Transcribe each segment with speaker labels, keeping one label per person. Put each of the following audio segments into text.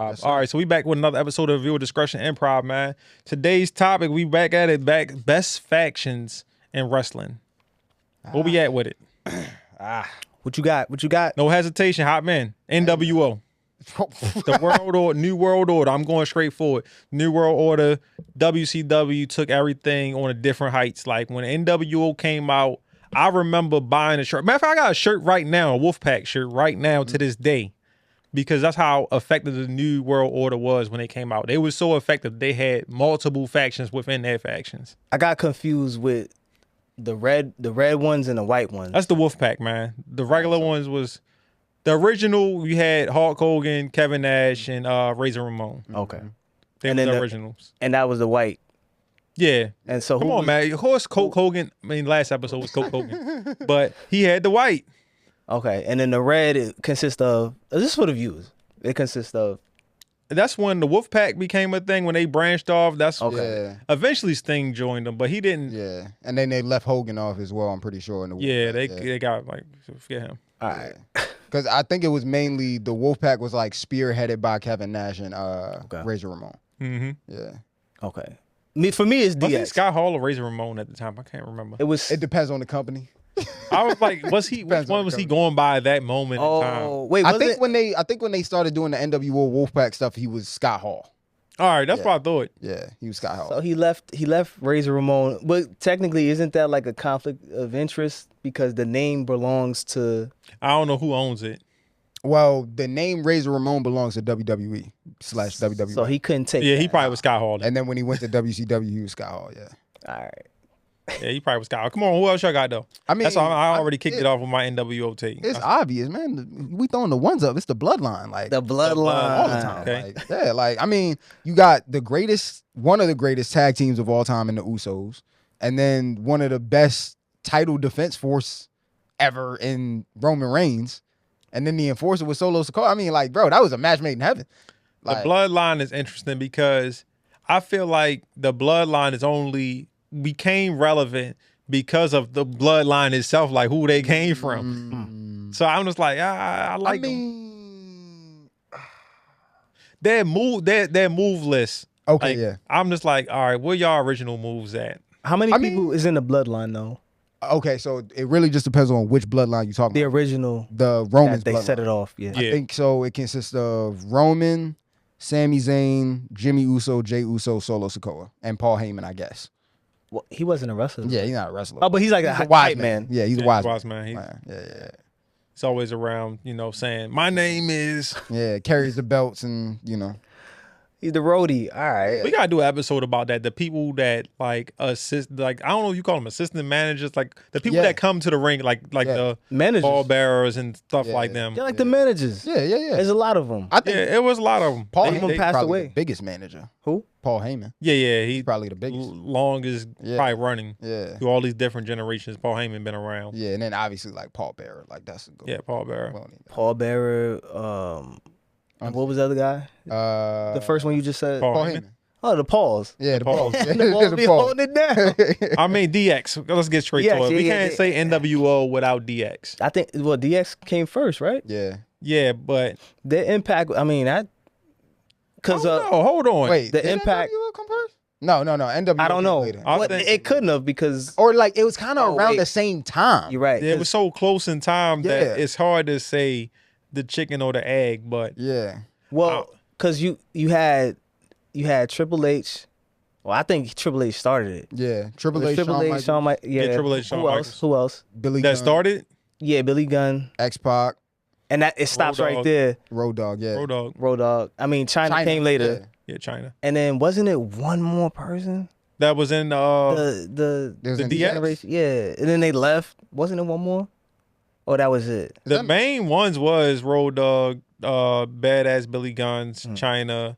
Speaker 1: Yes,
Speaker 2: All right, so we back with another episode of NWO Discussion Improv, man. Today's topic, we back at it, best factions in wrestling. Where we at with it?
Speaker 3: What you got? What you got?
Speaker 2: No hesitation, hop in. NWO. The World Order, New World Order. I'm going straight forward. New World Order, WCW took everything on a different heights. Like when NWO came out, I remember buying a shirt. Matter of fact, I got a shirt right now, a Wolfpack shirt right now to this day. Because that's how effective the New World Order was when they came out. They were so effective, they had multiple factions within their factions.
Speaker 3: I got confused with the red ones and the white ones.
Speaker 2: That's the Wolfpack, man. The regular ones was the original. You had Hulk Hogan, Kevin Nash, and Razor Ramon.
Speaker 3: Okay.
Speaker 2: They
Speaker 3: And
Speaker 2: were
Speaker 3: then
Speaker 2: the originals.
Speaker 3: And that was the white.
Speaker 2: Yeah.
Speaker 3: And so
Speaker 2: Come on, man. Of course, Coke Hogan. I mean, last episode was Coke Hogan, but he had the white.
Speaker 3: Okay, and then the red it consists of. This is for the viewers. It consists of.
Speaker 2: That's when the Wolfpack became a thing. When they branched off, that's
Speaker 3: Okay.
Speaker 1: Yeah.
Speaker 2: Eventually Sting joined them, but he didn't.
Speaker 1: Yeah, and then they left Hogan off as well. I'm pretty sure. In the
Speaker 2: Yeah,
Speaker 1: Wolfpack.
Speaker 2: they got like forget him.
Speaker 3: All right.
Speaker 1: Because I think it was mainly the Wolfpack was like spearheaded by Kevin Nash and Razor Ramon.
Speaker 2: Mm-hmm.
Speaker 1: Yeah,
Speaker 3: Okay. For me, it's
Speaker 2: Was it
Speaker 3: DX.
Speaker 2: Scott Hall or Razor Ramon at the time? I can't remember.
Speaker 3: It was.
Speaker 1: it depends on the company.
Speaker 2: I was like, was he? Which
Speaker 1: Depends on
Speaker 2: one was he
Speaker 1: the
Speaker 2: going by at that moment in time?
Speaker 3: Oh wait,
Speaker 1: I
Speaker 3: was
Speaker 1: think
Speaker 3: it?
Speaker 1: when they started doing the NWO Wolfpack stuff, he was Scott Hall.
Speaker 2: All right, that's
Speaker 1: Yeah.
Speaker 2: what I thought.
Speaker 1: Yeah, he was Scott Hall.
Speaker 3: So he left Razor Ramon, but technically, isn't that like a conflict of interest because the name belongs to?
Speaker 2: I don't know who owns it.
Speaker 1: Well, the name Razor Ramon belongs to WWE / WWE.
Speaker 3: So he couldn't take.
Speaker 2: Yeah, he
Speaker 3: that.
Speaker 2: probably was Scott Hall. Then.
Speaker 1: and then when he went to WCW, he was Scott Hall. Yeah.
Speaker 3: All right.
Speaker 2: Yeah, he probably was Scott Hall. Come on, who else y'all got though?
Speaker 1: I mean,
Speaker 2: That's all, I already kicked it off with my NWO take.
Speaker 1: It's obvious, man. We throwing the ones up. It's the bloodline, like
Speaker 3: The bloodline.
Speaker 1: all the time.
Speaker 2: Okay.
Speaker 1: Like, yeah, like I mean, you got one of the greatest tag teams of all time in the Usos, and then one of the best title defense force ever in Roman Reigns, and then the enforcer was Solo Sikoa. I mean, like, bro, that was a match made in heaven. Like,
Speaker 2: The bloodline is interesting because I feel like the bloodline is only became relevant because of the bloodline itself, like who they came from. So I'm just like, I like them.
Speaker 1: mean,
Speaker 2: Their move list.
Speaker 1: okay,
Speaker 2: Like,
Speaker 1: yeah,
Speaker 2: I'm just like, all right, where y'all original moves at?
Speaker 3: How many
Speaker 1: I
Speaker 3: people
Speaker 1: mean-
Speaker 3: is in the bloodline though?
Speaker 1: okay. So it really just depends on which bloodline you talking
Speaker 3: The
Speaker 1: about.
Speaker 3: original.
Speaker 1: The Romans
Speaker 3: That they
Speaker 1: bloodline.
Speaker 3: set it off. Yeah.
Speaker 2: Yeah.
Speaker 1: I think so. It consists of Roman, Sami Zayn, Jimmy Uso, Jey Uso, Solo Sikoa, and Paul Heyman, I guess.
Speaker 3: Well, he wasn't a wrestler.
Speaker 1: Yeah, he's not a wrestler.
Speaker 3: Oh, but he's like a
Speaker 1: a
Speaker 3: hype
Speaker 1: wise
Speaker 3: man.
Speaker 1: Yeah, he's a
Speaker 2: Yeah,
Speaker 1: wise
Speaker 2: wise
Speaker 1: man.
Speaker 2: man.
Speaker 1: Yeah.
Speaker 2: He's always around, saying, my name is.
Speaker 1: Yeah, carries the belts and,
Speaker 3: He's the roadie. All right.
Speaker 2: We gotta do an episode about that. The people that like assist, like I don't know if you call them assistant managers, like the people
Speaker 1: Yeah.
Speaker 2: that come to the ring, like
Speaker 1: Yeah.
Speaker 2: the
Speaker 3: Managers.
Speaker 2: ball bearers and stuff
Speaker 1: Yeah.
Speaker 2: like them.
Speaker 3: They're like the managers.
Speaker 1: Yeah.
Speaker 3: There's a lot of them.
Speaker 1: I think
Speaker 2: Yeah, it was a lot of them.
Speaker 1: Paul
Speaker 3: Some of them
Speaker 1: Heyman's
Speaker 3: passed
Speaker 1: probably
Speaker 3: away.
Speaker 1: the biggest manager.
Speaker 3: Who?
Speaker 1: Paul Heyman.
Speaker 2: Yeah, he's
Speaker 1: Probably the biggest.
Speaker 2: longest
Speaker 1: Yeah.
Speaker 2: probably running
Speaker 1: Yeah.
Speaker 2: through all these different generations. Paul Heyman been around.
Speaker 1: Yeah, and then obviously like Paul Bearer. Like that's a good
Speaker 2: Yeah, Paul Bearer.
Speaker 1: one.
Speaker 3: Paul Bearer. What was the other guy? The first one you just said.
Speaker 2: Paul
Speaker 1: Paul
Speaker 2: Heyman?
Speaker 1: Heyman.
Speaker 3: Oh, the Pauls.
Speaker 1: Yeah, the
Speaker 2: Paul.
Speaker 1: Paul. Yeah,
Speaker 3: The Pauls
Speaker 1: the
Speaker 3: be
Speaker 1: Paul.
Speaker 3: holding it down.
Speaker 2: I mean DX. Let's get straight
Speaker 3: DX,
Speaker 2: to it. We
Speaker 3: yeah,
Speaker 2: can't say NWO without DX.
Speaker 3: I think DX came first, right?
Speaker 1: Yeah.
Speaker 2: Yeah, but
Speaker 3: The impact. I mean, because
Speaker 2: hold on.
Speaker 1: Wait,
Speaker 3: the
Speaker 1: did
Speaker 3: impact-
Speaker 1: NWO come first? No. NWO.
Speaker 3: I don't
Speaker 1: came
Speaker 3: know.
Speaker 1: later.
Speaker 2: I
Speaker 3: But
Speaker 2: think-
Speaker 3: it couldn't have because
Speaker 1: Or like it was kind of
Speaker 3: Oh,
Speaker 1: around
Speaker 3: wait.
Speaker 1: the same time.
Speaker 3: you're right.
Speaker 2: Yeah, it was so close in time
Speaker 1: Yeah.
Speaker 2: that it's hard to say the chicken or the egg, but
Speaker 1: Yeah.
Speaker 3: Well, because you had Triple H. Well, I think Triple H started it.
Speaker 1: Yeah. Triple
Speaker 3: It was
Speaker 1: H,
Speaker 3: Triple
Speaker 1: Shawn
Speaker 3: H,
Speaker 1: Michaels,
Speaker 3: Shawn Michaels. Yeah,
Speaker 2: Triple H, Shawn
Speaker 3: Who else?
Speaker 2: Michaels.
Speaker 3: Who else?
Speaker 1: Billy
Speaker 2: that
Speaker 1: Gunn,
Speaker 2: started
Speaker 3: Yeah, Billy Gunn.
Speaker 1: X-Pac,
Speaker 3: And that it stops
Speaker 2: Road
Speaker 3: right
Speaker 2: Dogg.
Speaker 3: there.
Speaker 1: Road Dogg. Yeah.
Speaker 2: Road Dogg.
Speaker 3: Road Dogg. I mean, China came later.
Speaker 2: Yeah, China.
Speaker 3: And then wasn't it one more person?
Speaker 2: That was in
Speaker 3: The
Speaker 1: There's
Speaker 2: The
Speaker 1: an
Speaker 2: DX?
Speaker 3: generation. Yeah. And then they left. Wasn't it one more? Oh, that was it.
Speaker 2: the main ones was Road Dogg, Badass Billy Guns,
Speaker 3: Hmm.
Speaker 2: China,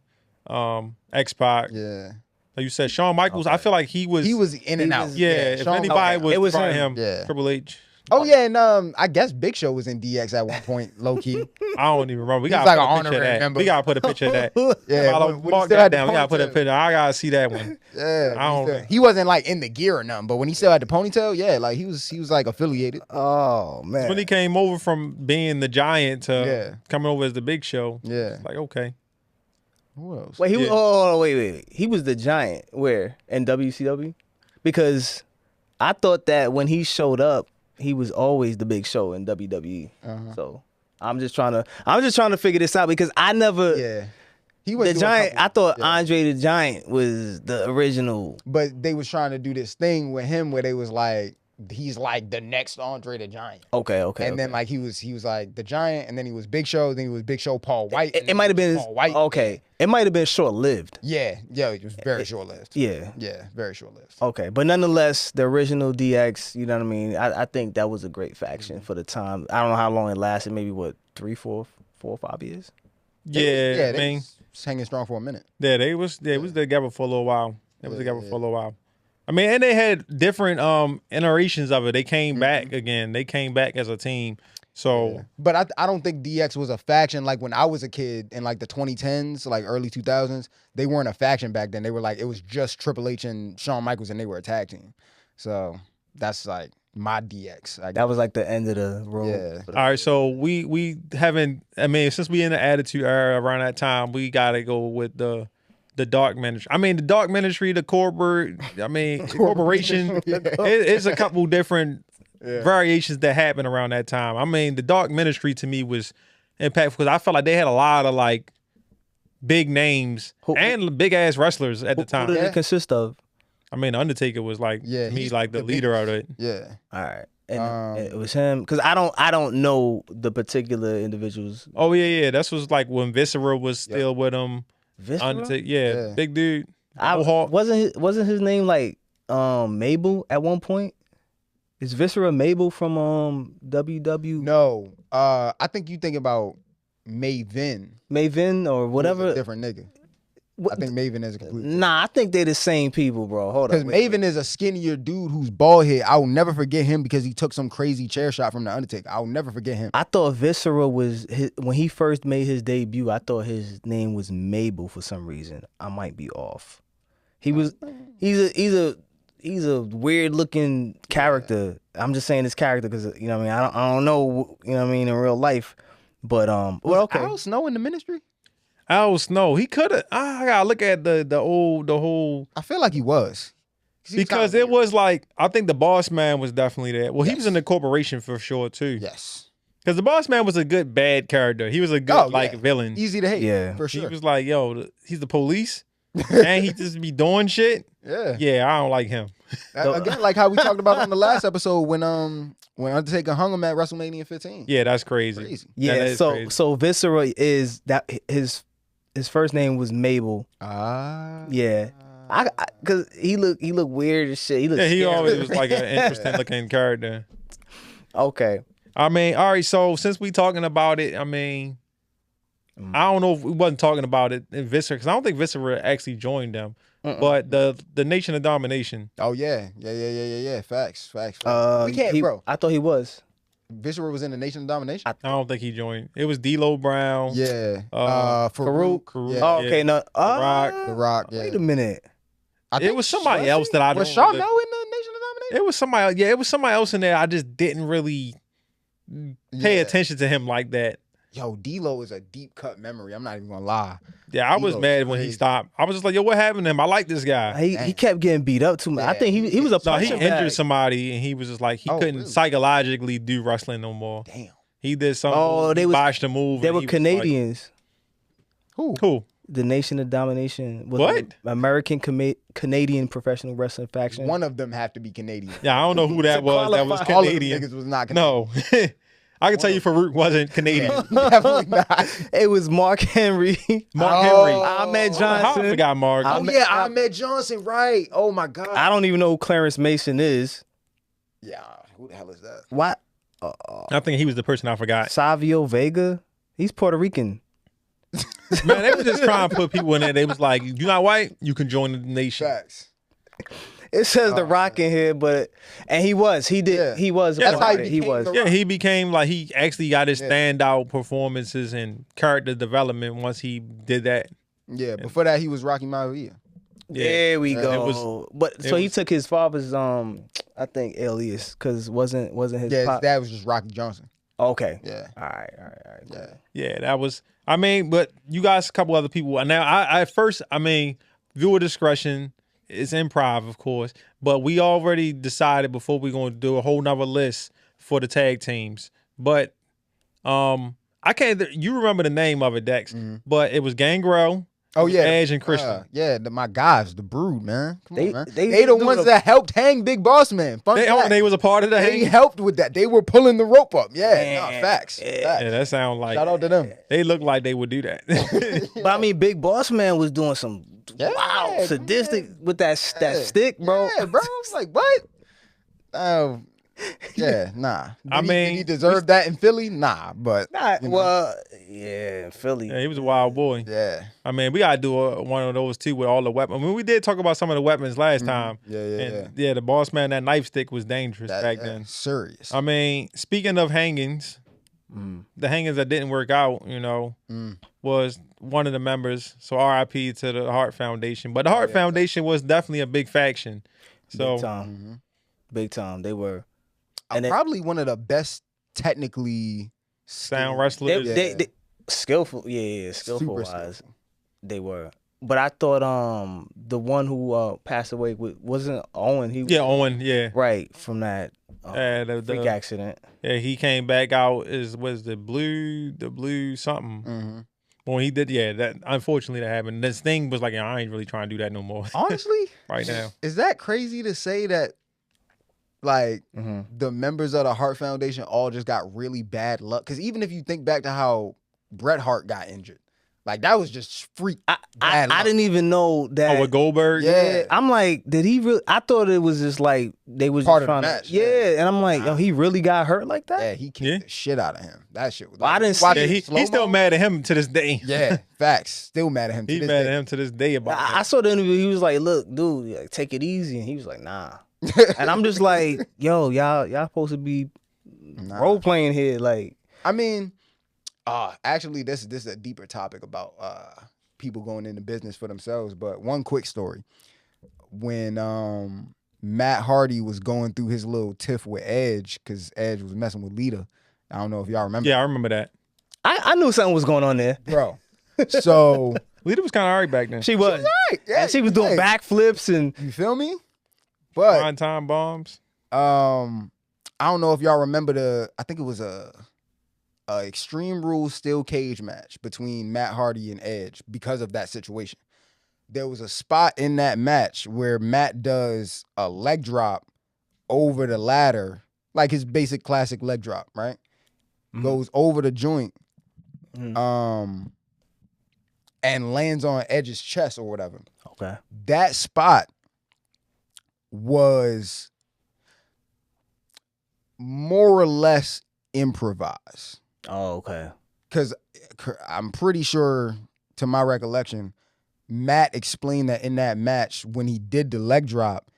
Speaker 2: X-Pac.
Speaker 1: Yeah.
Speaker 2: Like you said, Shawn Michaels. I feel like he was.
Speaker 1: He was in and
Speaker 3: He
Speaker 1: out.
Speaker 3: was-
Speaker 2: Yeah,
Speaker 1: Yeah,
Speaker 2: if
Speaker 1: Shawn-
Speaker 2: anybody
Speaker 3: okay.
Speaker 2: was
Speaker 3: It was
Speaker 2: probably
Speaker 3: him.
Speaker 2: him.
Speaker 1: Yeah.
Speaker 2: Triple H.
Speaker 1: Oh yeah, and I guess Big Show was in DX at one point, low key.
Speaker 2: I don't even remember. We
Speaker 1: He was
Speaker 2: gotta
Speaker 1: like
Speaker 2: put
Speaker 1: an
Speaker 2: a picture of
Speaker 1: honorary
Speaker 2: that.
Speaker 1: member.
Speaker 2: We gotta put a picture of that.
Speaker 1: Yeah,
Speaker 2: Follow-
Speaker 1: when he
Speaker 2: mark
Speaker 1: still
Speaker 2: that
Speaker 1: had the
Speaker 2: down. We gotta put a
Speaker 1: ponytail.
Speaker 2: picture. I gotta see that one.
Speaker 1: Yeah,
Speaker 2: I don't-
Speaker 1: he wasn't like in the gear or nothing, but when he still had the ponytail, yeah, like he was like affiliated.
Speaker 3: Oh man.
Speaker 2: When he came over from being the Giant to
Speaker 1: Yeah.
Speaker 2: coming over as the Big Show,
Speaker 1: Yeah.
Speaker 2: it's like okay.
Speaker 1: Who else?
Speaker 3: Wait, he was.
Speaker 2: Yeah.
Speaker 3: Oh, wait. He was the Giant. Where in WCW? Because I thought that when he showed up, he was always the Big Show in WWE. So I'm just trying to figure this out because I never.
Speaker 1: Yeah. He went
Speaker 3: The
Speaker 1: through a
Speaker 3: Giant.
Speaker 1: couple-
Speaker 3: I thought
Speaker 1: yeah.
Speaker 3: Andre the Giant was the original.
Speaker 1: But they was trying to do this thing with him where they was like, he's like the next Andre the Giant.
Speaker 3: Okay.
Speaker 1: And then like he was like the Giant, and then he was Big Show, then he was Big Show Paul White.
Speaker 3: It might have been
Speaker 1: Paul White.
Speaker 3: okay. It might have been short lived.
Speaker 1: Yeah, it was very short lived.
Speaker 3: Yeah.
Speaker 1: Yeah, very short lived.
Speaker 3: Okay, but nonetheless, the original DX, you know what I mean? I think that was a great faction for the time. I don't know how long it lasted, maybe what, 3, 4 or 5 years?
Speaker 2: Yeah, I
Speaker 1: they
Speaker 2: mean,
Speaker 1: was hanging strong for a minute.
Speaker 2: yeah, they was together for a little while. They was together for a little while. I mean, and they had different iterations of it. They came back again. They came back as a team. So,
Speaker 1: But I don't think DX was a faction. Like when I was a kid in like the 2010s, like early 2000s, they weren't a faction back then. They were like, it was just Triple H and Shawn Michaels, and they were a tag team. So that's like my DX.
Speaker 3: That was like the end of the road.
Speaker 1: Yeah.
Speaker 2: all right, so we haven't. I mean, since we in the Attitude Era around that time, we gotta go with the Dark Ministry. I mean, the Dark Ministry, the corporate. I mean, corporation. It's a couple different variations that happened around that time. I mean, the Dark Ministry to me was impactful because I felt like they had a lot of like big names and big ass wrestlers at the time.
Speaker 3: Who did it consist of?
Speaker 2: I mean, Undertaker was like to me
Speaker 1: he's
Speaker 2: like the leader of it.
Speaker 1: Yeah.
Speaker 3: All right. And it was him because I don't know the particular individuals.
Speaker 2: Oh yeah. That was like when Viscera was still with him.
Speaker 3: Viscera?
Speaker 2: Undertaker,
Speaker 1: Yeah.
Speaker 2: big dude.
Speaker 3: Wasn't his name like Mabel at one point? Is Viscera Mabel from WW?
Speaker 1: No. I think you think about Maven.
Speaker 3: Maven or whatever.
Speaker 1: Who's a different nigga. I think Maven is a complete.
Speaker 3: Nah, I think they're the same people, bro. Hold
Speaker 1: Because
Speaker 3: on.
Speaker 1: Maven is a skinnier dude who's bald head. I will never forget him because he took some crazy chair shot from the Undertaker. I will never forget him.
Speaker 3: I thought Viscera was when he first made his debut. I thought his name was Mabel for some reason. I might be off. He's a weird looking character. I'm just saying this character because you know what I mean. I don't know, you know what I mean, in real life. But well, okay.
Speaker 1: Al Snow in the Ministry?
Speaker 2: Al Snow, he could have. I gotta look at the whole
Speaker 1: I feel like he was.
Speaker 2: because it was like I think the Boss Man was definitely there. Well, he was in the corporation for sure too.
Speaker 1: Yes.
Speaker 2: Because the Boss Man was a good bad character. He was a good villain.
Speaker 1: Easy to hate.
Speaker 3: Yeah.
Speaker 1: For sure.
Speaker 2: He was like, yo, he's the police, and he just be doing shit.
Speaker 1: Yeah.
Speaker 2: Yeah, I don't like him.
Speaker 1: Again, like how we talked about on the last episode when Undertaker hung him at WrestleMania 15.
Speaker 2: Yeah, that's crazy.
Speaker 1: Crazy.
Speaker 3: Yeah.
Speaker 2: That is
Speaker 3: So
Speaker 2: crazy.
Speaker 3: so Viscera is that his first name was Mabel.
Speaker 1: Ah.
Speaker 3: Yeah. I cause he look weird as shit. He look
Speaker 2: Yeah, he
Speaker 3: scary.
Speaker 2: always was like an interesting looking character.
Speaker 3: Okay.
Speaker 2: I mean, all right. So since we talking about it, I mean, I don't know if we wasn't talking about it in Viscera because I don't think Viscera actually joined them. But the Nation of Domination.
Speaker 1: Oh yeah. Facts. We can't,
Speaker 3: he-
Speaker 1: bro.
Speaker 3: I thought he was.
Speaker 1: Viscera was in the Nation of Domination.
Speaker 2: I don't think he joined. It was D'Lo Brown.
Speaker 1: Yeah.
Speaker 3: Farouk.
Speaker 1: Yeah.
Speaker 3: Oh, okay. No.
Speaker 2: Rock.
Speaker 1: The Rock. Yeah.
Speaker 3: Wait a minute.
Speaker 1: I
Speaker 2: It
Speaker 1: think
Speaker 2: was somebody else that I
Speaker 1: was
Speaker 2: don't.
Speaker 1: Shark
Speaker 2: really-
Speaker 1: in the Nation of Domination?
Speaker 2: It was somebody. Yeah, it was somebody else in there. I just didn't really pay
Speaker 1: Yeah.
Speaker 2: attention to him like that.
Speaker 1: Yo, D-Lo is a deep cut memory. I'm not even gonna lie.
Speaker 2: Yeah, I was
Speaker 1: D'Lo's
Speaker 2: mad when he
Speaker 1: crazy.
Speaker 2: stopped. I was just like, yo, what happened to him? I like this guy.
Speaker 3: He kept getting beat up too much. I
Speaker 1: Yeah,
Speaker 3: think he was a
Speaker 2: No, he
Speaker 3: punching
Speaker 2: injured
Speaker 3: bag.
Speaker 2: somebody, and he was just like he
Speaker 1: Oh,
Speaker 2: couldn't
Speaker 1: really?
Speaker 2: psychologically do wrestling no more.
Speaker 1: Damn.
Speaker 2: He did something.
Speaker 3: Oh, they
Speaker 2: he
Speaker 3: was-
Speaker 2: botched a move.
Speaker 3: They
Speaker 2: and
Speaker 3: were
Speaker 2: he was like,
Speaker 3: Canadians.
Speaker 1: Who?
Speaker 2: Cool.
Speaker 3: The Nation of Domination was
Speaker 2: What?
Speaker 3: an American Canadian professional wrestling faction.
Speaker 1: One of them have to be Canadian.
Speaker 2: Yeah, I don't know who that
Speaker 3: To
Speaker 2: was. That was
Speaker 3: qualify.
Speaker 1: All of them
Speaker 2: Canadian.
Speaker 1: niggas was not Canadian.
Speaker 2: No, I can tell you Farouk wasn't Canadian.
Speaker 1: Definitely not.
Speaker 3: It was Mark Henry,
Speaker 2: Mark Henry.
Speaker 3: Ahmed
Speaker 2: How I
Speaker 3: Johnson.
Speaker 2: forgot Mark.
Speaker 1: Oh yeah, Ahmed Johnson, right? Oh my god.
Speaker 3: I don't even know who Clarence Mason is.
Speaker 1: Yeah, who the hell is that?
Speaker 3: What?
Speaker 2: I think he was the person I forgot.
Speaker 3: Savio Vega? He's Puerto Rican.
Speaker 2: Man, they were just trying to put people in there. They was like, "You're not white, you can join the nation."
Speaker 1: Facts.
Speaker 3: It says The Rock in here, and he was. He did.
Speaker 1: Yeah.
Speaker 3: He was.
Speaker 2: That's
Speaker 3: about
Speaker 2: how
Speaker 3: it.
Speaker 1: he
Speaker 3: He
Speaker 1: became
Speaker 3: was.
Speaker 1: The
Speaker 2: Yeah, he became like he actually got his
Speaker 1: Yeah.
Speaker 2: standout performances and character development once he did that.
Speaker 1: Yeah, before that he was Rocky Maivia.
Speaker 2: Yeah.
Speaker 3: There we
Speaker 2: It
Speaker 3: go.
Speaker 2: was-
Speaker 3: But
Speaker 2: it
Speaker 3: so he
Speaker 2: was-
Speaker 3: took his father's I think alias because wasn't his
Speaker 1: Yeah, his
Speaker 3: pop.
Speaker 1: dad was just Rocky Johnson.
Speaker 3: Okay.
Speaker 1: Yeah.
Speaker 3: All right.
Speaker 1: Yeah.
Speaker 2: Yeah, that was. I mean, but you guys, a couple other people. And now, I at first, I mean, viewer discretion is improv, of course, but we already decided before we're going to do a whole nother list for the tag teams. But I can't. You remember the name of it, Dex? But it was Gangrel.
Speaker 1: Oh yeah,
Speaker 2: Edge and Christian.
Speaker 1: My guys, the Brood, man. Come on, man.
Speaker 3: they
Speaker 1: They the
Speaker 3: do
Speaker 1: ones
Speaker 3: the-
Speaker 1: that helped hang Big Boss Man. Fun fact.
Speaker 2: They was a part of the
Speaker 1: They
Speaker 2: hang.
Speaker 1: helped with that. They were pulling the rope up. Yeah,
Speaker 3: Man.
Speaker 1: facts.
Speaker 2: Yeah, that sounds like
Speaker 1: Shout out to them.
Speaker 2: they look like they would do that.
Speaker 3: But I mean, Big Boss Man was doing some
Speaker 1: Yeah,
Speaker 3: sadistic with that stick, bro.
Speaker 1: Yeah, bro. I was like, what? Oh, yeah, nah. Did
Speaker 2: mean,
Speaker 1: he deserve that in Philly? Nah, but
Speaker 3: Not,
Speaker 1: you know,
Speaker 3: well, yeah, in Philly.
Speaker 2: Yeah, he was a wild boy.
Speaker 1: yeah,
Speaker 2: I mean, we gotta do one of those too with all the weapons. I mean, we did talk about some of the weapons last time.
Speaker 1: Yeah.
Speaker 2: The boss man, that knife stick was dangerous back
Speaker 1: that,
Speaker 2: then.
Speaker 1: serious.
Speaker 2: I mean, speaking of hangings, the hangings that didn't work out, was one of the members. So RIP to the Hart Foundation. But the Hart Foundation was definitely a big faction. So
Speaker 3: Big time. Big time. They were. And
Speaker 1: Probably one of the best technically
Speaker 2: sound wrestlers.
Speaker 3: They skillful, skillful
Speaker 1: Super
Speaker 3: wise,
Speaker 1: skillful.
Speaker 3: they were. But I thought the one who passed away wasn't Owen.
Speaker 2: Owen, yeah.
Speaker 3: Right from that
Speaker 2: The
Speaker 3: freak accident.
Speaker 2: Yeah, he came back out was the blue something. When he did, that unfortunately that happened. This thing was like, I ain't really trying to do that no more.
Speaker 1: Honestly,
Speaker 2: right now.
Speaker 1: Is that crazy to say that? Like the members of the Hart Foundation all just got really bad luck. Because even if you think back to how Bret Hart got injured, like that was just freak bad luck.
Speaker 3: I didn't even know that.
Speaker 2: with Goldberg?
Speaker 1: Yeah.
Speaker 3: I'm like, did he really? I thought it was just like they was
Speaker 1: Part
Speaker 3: just
Speaker 1: of the
Speaker 3: trying
Speaker 1: match,
Speaker 3: to. Yeah, and I'm like, yo, he really got hurt like that?
Speaker 1: Yeah, he kicked the shit out of him. That shit was.
Speaker 3: Well, I didn't see
Speaker 1: watch
Speaker 2: Yeah,
Speaker 1: it
Speaker 2: he's
Speaker 1: slow-mo.
Speaker 2: still mad at him to this day.
Speaker 1: Yeah, facts. Still mad at him. To
Speaker 2: He's
Speaker 1: this
Speaker 2: mad
Speaker 1: day.
Speaker 2: at him to this day about that.
Speaker 3: I saw the interview. He was like, look, dude, like, take it easy. And he was like, nah. And I'm just like, yo, y'all supposed to be role playing here. Like,
Speaker 1: I mean, actually, this is a deeper topic about people going into business for themselves. But one quick story: when Matt Hardy was going through his little tiff with Edge because Edge was messing with Lita. I don't know if y'all remember.
Speaker 2: Yeah, I remember that.
Speaker 3: I knew something was going on there.
Speaker 1: Bro. So
Speaker 2: Lita was kind of alright back then.
Speaker 3: She was.
Speaker 1: right, yeah,
Speaker 3: And she was doing
Speaker 1: right.
Speaker 3: backflips and
Speaker 1: You feel me? But
Speaker 2: Fine time bombs.
Speaker 1: I don't know if y'all remember I think it was a Extreme Rules steel cage match between Matt Hardy and Edge because of that situation. There was a spot in that match where Matt does a leg drop over the ladder, like his basic classic leg drop, right? Goes over the joint, and lands on Edge's chest or whatever.
Speaker 3: okay.
Speaker 1: That spot was more or less improvised.
Speaker 3: Oh, okay.
Speaker 1: Because I'm pretty sure, to my recollection, Matt explained that in that match when he did the leg drop,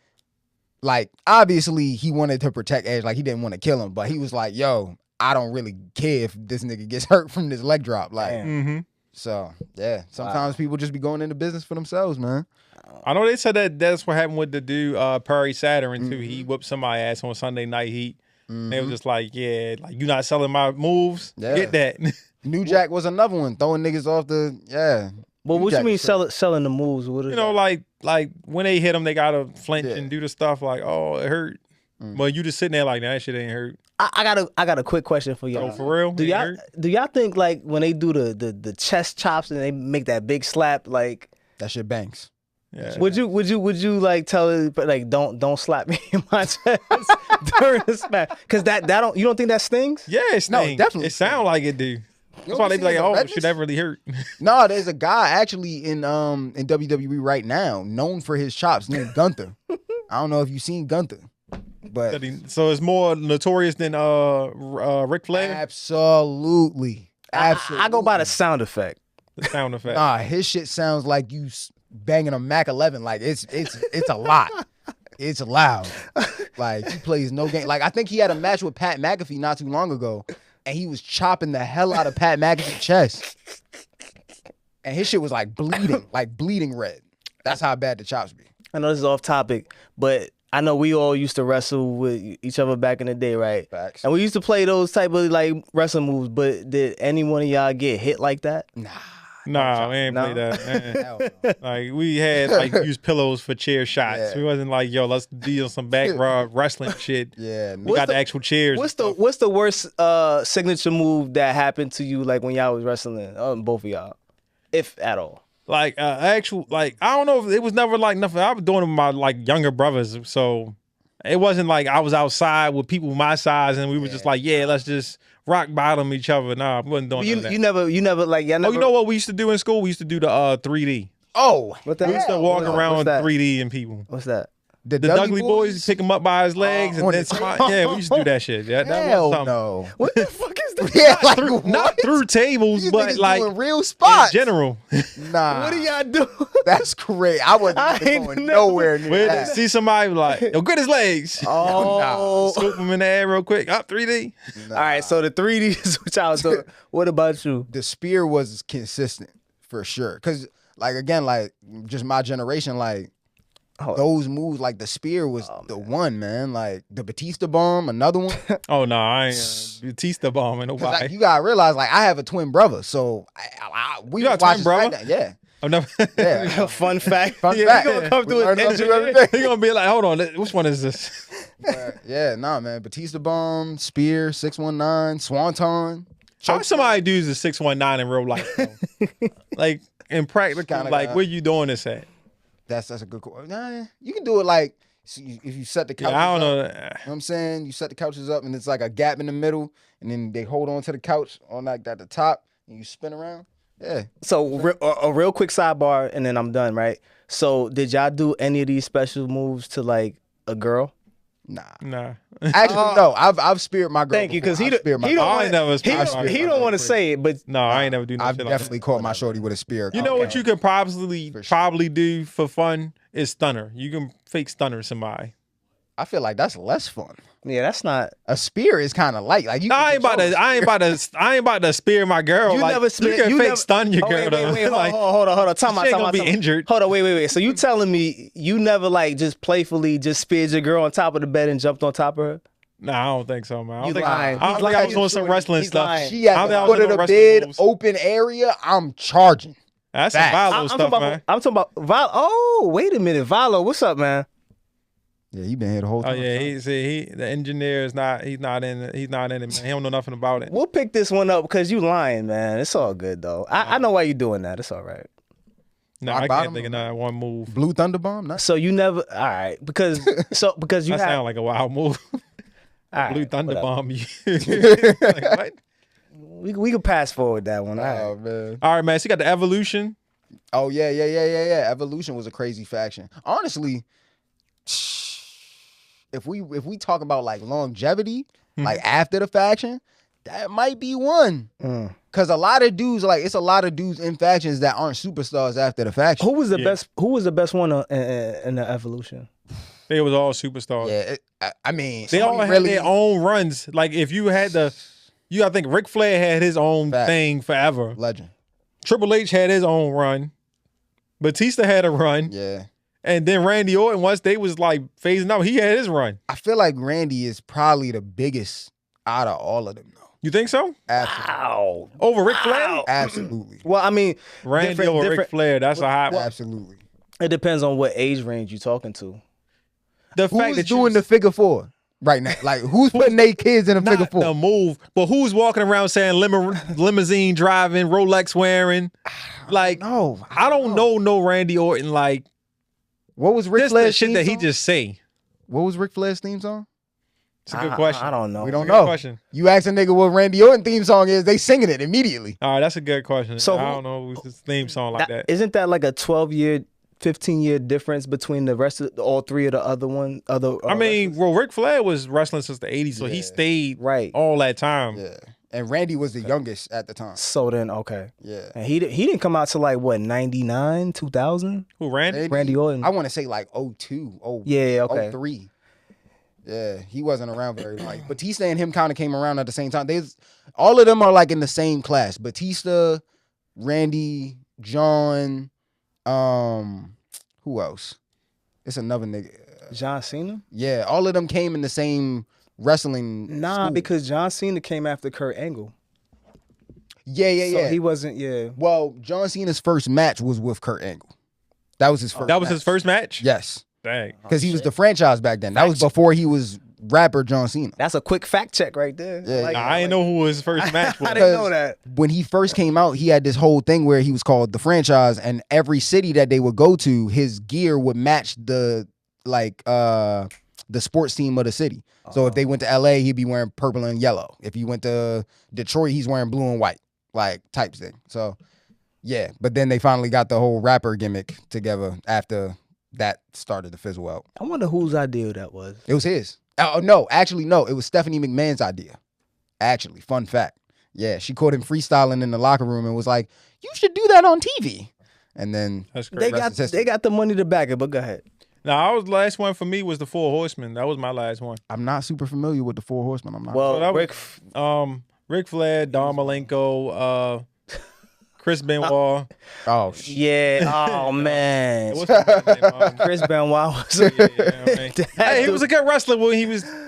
Speaker 1: like, obviously he wanted to protect Edge, like he didn't want to kill him, but he was like, yo, I don't really care if this nigga gets hurt from this leg drop. Like, so, yeah, sometimes people just be going into business for themselves, man.
Speaker 2: I know they said that's what happened with the dude Perry Saturn too. He whipped somebody's ass on Sunday Night Heat. They was just like, yeah, like you not selling my moves.
Speaker 1: Yeah.
Speaker 2: Get that.
Speaker 1: New Jack was another one, throwing niggas off the,
Speaker 3: But what
Speaker 1: Jack
Speaker 3: you mean
Speaker 1: is crazy.
Speaker 3: selling the moves? What is
Speaker 2: You know, like when they hit him, they gotta flinch
Speaker 1: Yeah.
Speaker 2: and do the stuff like, oh, it hurt. But you just sitting there like, nah, that shit ain't hurt.
Speaker 3: I got a quick question for y'all.
Speaker 2: Oh, for real?
Speaker 3: Do
Speaker 2: It
Speaker 3: y'all
Speaker 2: hurt?
Speaker 3: do y'all think like when they do the chest chops and they make that big slap, like
Speaker 1: that shit banks.
Speaker 2: Yeah.
Speaker 3: would you like tell it like don't slap me in my chest during the smack? Because that don't, you don't think that stings?
Speaker 2: Yeah, it
Speaker 1: No,
Speaker 2: stings.
Speaker 1: definitely
Speaker 2: It sound like it do. That's
Speaker 1: don't
Speaker 2: why they
Speaker 1: see
Speaker 2: be like,
Speaker 1: the
Speaker 2: oh,
Speaker 1: redness?
Speaker 2: shit, that really hurt.
Speaker 1: No, there's a guy actually in WWE right now known for his chops named Gunther. I don't know if you've seen Gunther, but
Speaker 2: So it's more notorious than Ric Flair.
Speaker 1: absolutely.
Speaker 3: I go by the sound effect.
Speaker 2: The sound effect.
Speaker 1: Nah, his shit sounds like you banging a Mac 11. Like it's a lot. It's loud. Like he plays no game. Like I think he had a match with Pat McAfee not too long ago, and he was chopping the hell out of Pat McAfee's chest, and his shit was like bleeding red. That's how bad the chops be.
Speaker 3: I know this is off topic, but I know we all used to wrestle with each other back in the day, right?
Speaker 1: Facts.
Speaker 3: And we used to play those type of like wrestling moves, but did any one of y'all get hit like that?
Speaker 2: Nah, we ain't
Speaker 3: No?
Speaker 2: play that. Man.
Speaker 1: Hell no.
Speaker 2: Like we had like use pillows for chair shots.
Speaker 1: Yeah.
Speaker 2: We wasn't like, yo, let's deal some back rub wrestling shit.
Speaker 1: Yeah.
Speaker 2: We got the actual chairs.
Speaker 3: What's the worst signature move that happened to you like when y'all was wrestling? Both of y'all, if at all.
Speaker 2: Like actual, like I don't know if it was never like nothing. I was doing it with my like younger brothers, so it wasn't like I was outside with people my size and we were just like, yeah, let's just rock bottom each other. Nah, we wasn't doing that.
Speaker 3: You never like y'all never.
Speaker 2: Oh, you know what we used to do in school? We used to do the 3D.
Speaker 1: Oh,
Speaker 3: What the
Speaker 2: We used to walk
Speaker 3: What's
Speaker 2: around
Speaker 3: that?
Speaker 2: 3D and people.
Speaker 3: What's that?
Speaker 1: the
Speaker 2: The Dudley boys pick him up by his legs and
Speaker 1: on
Speaker 2: then
Speaker 1: the
Speaker 2: somebody, yeah, we used to do that shit. That
Speaker 1: Hell
Speaker 2: was something.
Speaker 1: no.
Speaker 3: What the fuck is that?
Speaker 1: Yeah, like
Speaker 2: Not
Speaker 1: what?
Speaker 2: through tables,
Speaker 1: These
Speaker 2: but
Speaker 1: niggas
Speaker 2: like
Speaker 1: doing real
Speaker 2: in
Speaker 1: spots.
Speaker 2: general.
Speaker 1: Nah,
Speaker 3: What do y'all do?
Speaker 1: that's great. I wasn't
Speaker 3: I
Speaker 1: even
Speaker 3: ain't
Speaker 1: going
Speaker 3: never-
Speaker 1: nowhere near
Speaker 2: Where
Speaker 1: that.
Speaker 2: see somebody like, yo, get his legs.
Speaker 3: Oh,
Speaker 2: Scoop him in the air real quick. Up 3D.
Speaker 1: Nah.
Speaker 3: all right. So the 3D is what y'all was doing. What about you?
Speaker 1: The spear was consistent for sure. Cause like again, like just my generation, like
Speaker 3: Oh.
Speaker 1: those moves, like the spear was the one, man. Like the Batista bomb, another one.
Speaker 2: Oh no, I ain't Batista bombing
Speaker 1: 'Cause,
Speaker 2: nobody.
Speaker 1: like, you gotta realize, like I have a twin brother, so we
Speaker 2: You got
Speaker 1: was
Speaker 2: a twin
Speaker 1: watching
Speaker 2: brother?
Speaker 1: SmackDown. Yeah,
Speaker 2: I've never.
Speaker 1: yeah.
Speaker 3: Fun fact.
Speaker 1: Fun
Speaker 2: Yeah,
Speaker 1: fact.
Speaker 2: we gonna
Speaker 3: come
Speaker 1: We
Speaker 3: through
Speaker 1: learn
Speaker 3: with
Speaker 1: something every day.
Speaker 2: He gonna be like, hold on, which one is this?
Speaker 1: But, yeah, nah, man. Batista bomb, spear, 619, swanton.
Speaker 2: How somebody does a 619 in real life? Though? Like in practice,
Speaker 1: Kinda
Speaker 2: like
Speaker 1: got-
Speaker 2: where you doing this at?
Speaker 1: That's a good call. Nah, you can do it like if you set the couches
Speaker 2: Yeah, I don't
Speaker 1: up,
Speaker 2: know.
Speaker 1: you know what I'm saying? You set the couches up and it's like a gap in the middle, and then they hold on to the couch on like at the top, and you spin around. Yeah.
Speaker 3: So a real quick sidebar, and then I'm done. Right. So did y'all do any of these special moves to like a girl?
Speaker 2: Nah.
Speaker 1: Actually, no. I've speared my girl.
Speaker 3: Thank you,
Speaker 1: before.
Speaker 3: because he
Speaker 1: I've speared my
Speaker 3: don't
Speaker 1: girl.
Speaker 2: I
Speaker 3: wanna-
Speaker 2: ain't never
Speaker 3: he
Speaker 2: speared
Speaker 3: don't,
Speaker 2: my
Speaker 3: he
Speaker 2: girl.
Speaker 3: don't want to say it, but
Speaker 2: No, I ain't never do no
Speaker 1: I've
Speaker 2: shit
Speaker 1: definitely
Speaker 2: like
Speaker 1: caught my shorty with a spear.
Speaker 2: that. You know what you could probably
Speaker 1: sure.
Speaker 2: do for fun is stunner. You can fake stunner somebody.
Speaker 1: I feel like that's less fun.
Speaker 3: yeah, that's not.
Speaker 1: A spear is kind of light. Like you.
Speaker 2: No, I ain't about to. I ain't about to spear my girl.
Speaker 3: You
Speaker 2: like,
Speaker 3: never spear.
Speaker 2: You can fake
Speaker 3: never,
Speaker 2: stun your
Speaker 3: Oh,
Speaker 2: girl.
Speaker 3: wait,
Speaker 2: though. Like,
Speaker 3: hold on. Time
Speaker 2: she ain't gonna
Speaker 3: out.
Speaker 2: be injured.
Speaker 3: Hold on, wait. So you telling me you never like just playfully just speared your girl on top of the bed and jumped on top of her?
Speaker 2: Nah, I don't think so, man. I don't
Speaker 3: You
Speaker 2: think
Speaker 3: lying.
Speaker 2: I don't
Speaker 3: He's
Speaker 2: think I
Speaker 3: lying.
Speaker 2: was doing some wrestling
Speaker 3: He's
Speaker 2: stuff.
Speaker 3: lying.
Speaker 1: She
Speaker 2: I
Speaker 1: at
Speaker 2: don't
Speaker 1: the
Speaker 2: think I was
Speaker 1: foot of
Speaker 2: doing
Speaker 1: the
Speaker 2: wrestling
Speaker 1: bed,
Speaker 2: moves.
Speaker 1: open area. I'm charging.
Speaker 2: That's some
Speaker 1: Facts.
Speaker 2: Valo
Speaker 3: I'm
Speaker 2: stuff,
Speaker 3: talking
Speaker 2: man.
Speaker 3: about. I'm talking about. Oh, wait a minute, Valo. What's up, man?
Speaker 1: Yeah, you been here the whole
Speaker 2: Oh
Speaker 1: time.
Speaker 2: yeah,
Speaker 1: son.
Speaker 2: the engineer is not. He's not in it, man. He don't know nothing about it.
Speaker 3: We'll pick this one up because you lying, man. It's all good though. I know why you doing that. It's all right.
Speaker 2: No,
Speaker 1: Rock
Speaker 2: I
Speaker 1: bottom?
Speaker 2: can't think of that one move.
Speaker 1: Blue Thunder Bomb. Not
Speaker 3: So you never. All right, because you
Speaker 2: That
Speaker 3: have.
Speaker 2: sound like a wild move.
Speaker 3: all right,
Speaker 2: Blue Thunder
Speaker 3: whatever.
Speaker 2: Bomb. Like, what?
Speaker 3: We can pass forward that one. All right.
Speaker 1: Oh man.
Speaker 2: All right, man. So you got the evolution.
Speaker 1: Oh yeah. Evolution was a crazy faction. Honestly, if we talk about like longevity, like after the faction, that might be one. Cause a lot of dudes, like it's a lot of dudes in factions that aren't superstars after the faction.
Speaker 3: Who was the
Speaker 2: Yeah.
Speaker 3: best? Who was the best one in the evolution?
Speaker 2: They was all superstars.
Speaker 1: Yeah, I mean,
Speaker 2: They all
Speaker 1: somebody
Speaker 2: had their own runs. Like if you had I think Ric Flair had his own
Speaker 1: Fact.
Speaker 2: thing forever.
Speaker 1: legend.
Speaker 2: Triple H had his own run. Batista had a run.
Speaker 1: Yeah,
Speaker 2: And then Randy Orton, once they was like phasing out, he had his run.
Speaker 1: I feel like Randy is probably the biggest out of all of them, though.
Speaker 2: You think so?
Speaker 1: Absolutely,
Speaker 3: Wow.
Speaker 2: Over Ric Flair?
Speaker 1: absolutely,
Speaker 3: Well, I mean,
Speaker 2: Randy over Ric Flair. That's a hot one.
Speaker 1: absolutely.
Speaker 3: it depends on what age range you're talking to.
Speaker 2: The fact
Speaker 1: Who's
Speaker 2: that
Speaker 1: doing the figure four right now? Like who's putting their kids in a figure
Speaker 2: not
Speaker 1: four?
Speaker 2: the move, but who's walking around saying limousine driving, Rolex wearing? Like,
Speaker 1: No,
Speaker 2: I don't know no Randy Orton. Like,
Speaker 1: What was Ric
Speaker 2: this the
Speaker 1: Flair's
Speaker 2: shit
Speaker 1: theme
Speaker 2: that he
Speaker 1: song?
Speaker 2: just say.
Speaker 1: What was Ric Flair's theme song?
Speaker 2: It's a good question.
Speaker 3: I don't know.
Speaker 1: We don't
Speaker 2: Good
Speaker 1: know.
Speaker 2: question.
Speaker 1: You ask a nigga what Randy Orton theme song is, they singing it immediately.
Speaker 2: All right, that's a good question.
Speaker 3: So
Speaker 2: I
Speaker 3: who-
Speaker 2: don't know who's his theme song like that.
Speaker 3: Isn't that like a 12-year, 15-year difference between the rest of all three of the other one?
Speaker 2: I mean, well, Ric Flair was wrestling since the 80s, so he
Speaker 1: Yeah.
Speaker 2: stayed
Speaker 3: right.
Speaker 2: all that time.
Speaker 1: Yeah, and Randy was the youngest at the time.
Speaker 3: So then, okay.
Speaker 1: Yeah,
Speaker 3: And he didn't come out to like what 99, 2000.
Speaker 2: Who, Randy?
Speaker 3: Randy Orton.
Speaker 1: I want to say like 02,
Speaker 3: Yeah, okay.
Speaker 1: 03. Yeah, he wasn't around very long. Like, Batista and him kind of came around at the same time. All of them are like in the same class. Batista, Randy, John, who else? It's another nigga.
Speaker 3: John Cena?
Speaker 1: Yeah, all of them came in the same wrestling.
Speaker 3: Nah,
Speaker 1: school.
Speaker 3: because John Cena came after Kurt Angle.
Speaker 1: Yeah.
Speaker 3: So he wasn't. Yeah.
Speaker 1: Well, John Cena's first match was with Kurt Angle. That was his first.
Speaker 2: That was his first match?
Speaker 1: Yes,
Speaker 2: Dang.
Speaker 1: because he was the franchise back then. That was before he was rapper John Cena.
Speaker 3: That's a quick fact check right there.
Speaker 1: Yeah,
Speaker 2: I didn't know who his first match was.
Speaker 3: I didn't know that.
Speaker 1: When he first came out, he had this whole thing where he was called the franchise, and every city that they would go to, his gear would match the sports team of the city. So if they went to LA, he'd be wearing purple and yellow. If he went to Detroit, he's wearing blue and white, like type thing. So yeah, but then they finally got the whole rapper gimmick together after that started to fizzle out.
Speaker 3: I wonder whose idea that was.
Speaker 1: It was his. Oh no, actually no, it was Stephanie McMahon's idea. Actually, fun fact. Yeah, she caught him freestyling in the locker room and was like, "You should do that on TV." And then
Speaker 2: That's great.
Speaker 3: They got the money to back it, but go ahead.
Speaker 2: Now, the last one for me was the Four Horsemen. That was my last one.
Speaker 1: I'm not super familiar with the Four Horsemen. I'm not.
Speaker 3: Well,
Speaker 2: So that
Speaker 3: Rick,
Speaker 2: was, Ric Flair, Don Malenko, Chris Benoit.
Speaker 1: Oh shit.
Speaker 3: yeah. Oh man,
Speaker 2: What's his name?
Speaker 3: Chris Benoit was
Speaker 2: Hey, he was a good wrestler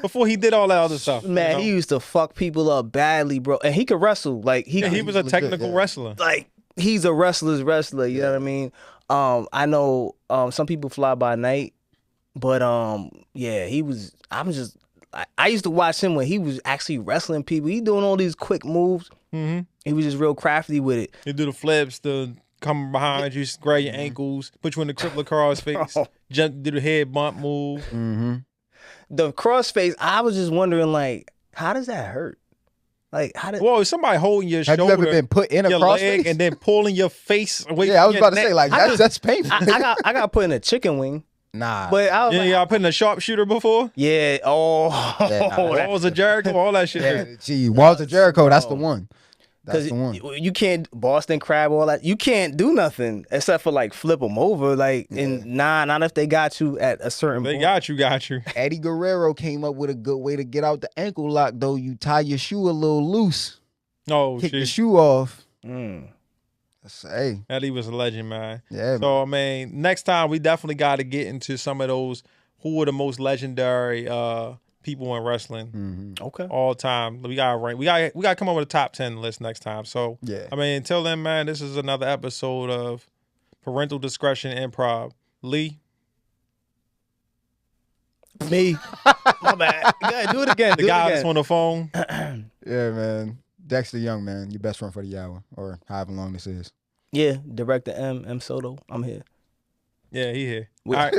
Speaker 2: before he did all that other stuff.
Speaker 3: man.
Speaker 2: you know?
Speaker 3: He used to fuck people up badly, bro, and he could wrestle. Like
Speaker 2: he was a
Speaker 1: was
Speaker 2: technical
Speaker 1: good, yeah.
Speaker 2: wrestler.
Speaker 3: like he's a wrestler's wrestler. You know what I mean? I know some people fly by night, but yeah, he was. I used to watch him when he was actually wrestling people. He doing all these quick moves.
Speaker 2: Mm-hmm.
Speaker 3: He was just real crafty with it.
Speaker 2: He do the flips, the come behind you, grab your ankles, put you in the crippler crossface, jump, do the head bump move.
Speaker 1: Mm-hmm.
Speaker 3: The crossface, I was just wondering, like, how does that hurt? Like, how did?
Speaker 2: Whoa, somebody holding your
Speaker 1: Have
Speaker 2: shoulder,
Speaker 1: you ever been put in a
Speaker 2: your
Speaker 1: crossface?
Speaker 2: leg, and then pulling your face away?
Speaker 1: Yeah, I
Speaker 2: from
Speaker 1: was
Speaker 2: your
Speaker 1: about to
Speaker 2: neck?
Speaker 1: say like that's painful.
Speaker 3: I got put in a chicken wing,
Speaker 1: Nah,
Speaker 3: but I was
Speaker 2: Yeah,
Speaker 3: like,
Speaker 2: y'all put in a sharpshooter before?
Speaker 3: yeah. Oh,
Speaker 1: Yeah, nah,
Speaker 3: that-
Speaker 2: Walls of Jericho, all that shit.
Speaker 1: yeah, gee, Walls of Jericho. That's the one. That's
Speaker 3: Because
Speaker 1: the one.
Speaker 3: you can't Boston Crab, all that. You can't do nothing except for like flip them over. Like, and not if they got you at a certain
Speaker 2: They
Speaker 3: point.
Speaker 2: got you.
Speaker 1: Eddie Guerrero came up with a good way to get out the ankle lock. Though you tie your shoe a little loose,
Speaker 2: Oh,
Speaker 1: kick the
Speaker 2: shit.
Speaker 1: shoe off.
Speaker 3: Mm.
Speaker 1: Hey,
Speaker 2: Eddie was a legend, man.
Speaker 1: yeah.
Speaker 2: So, I mean, next time we definitely got to get into some of those who are the most legendary people in wrestling
Speaker 1: Mm-hmm.
Speaker 3: Okay.
Speaker 2: all time. We got to rank. We got to come up with a top 10 list next time. So,
Speaker 1: Yeah.
Speaker 2: I mean, until then, man, this is another episode of Parental Discretion Improv. Lee,
Speaker 3: Me. My bad. Go ahead, do it again.
Speaker 2: the
Speaker 3: do
Speaker 2: guy
Speaker 3: it
Speaker 2: that's
Speaker 3: again.
Speaker 2: on the phone.
Speaker 1: Yeah, man. Dexter Young, man. Your best friend for the hour, or however long this is.
Speaker 3: Yeah, director M Soto. I'm here.
Speaker 2: Yeah, he here. All
Speaker 3: We-
Speaker 2: right.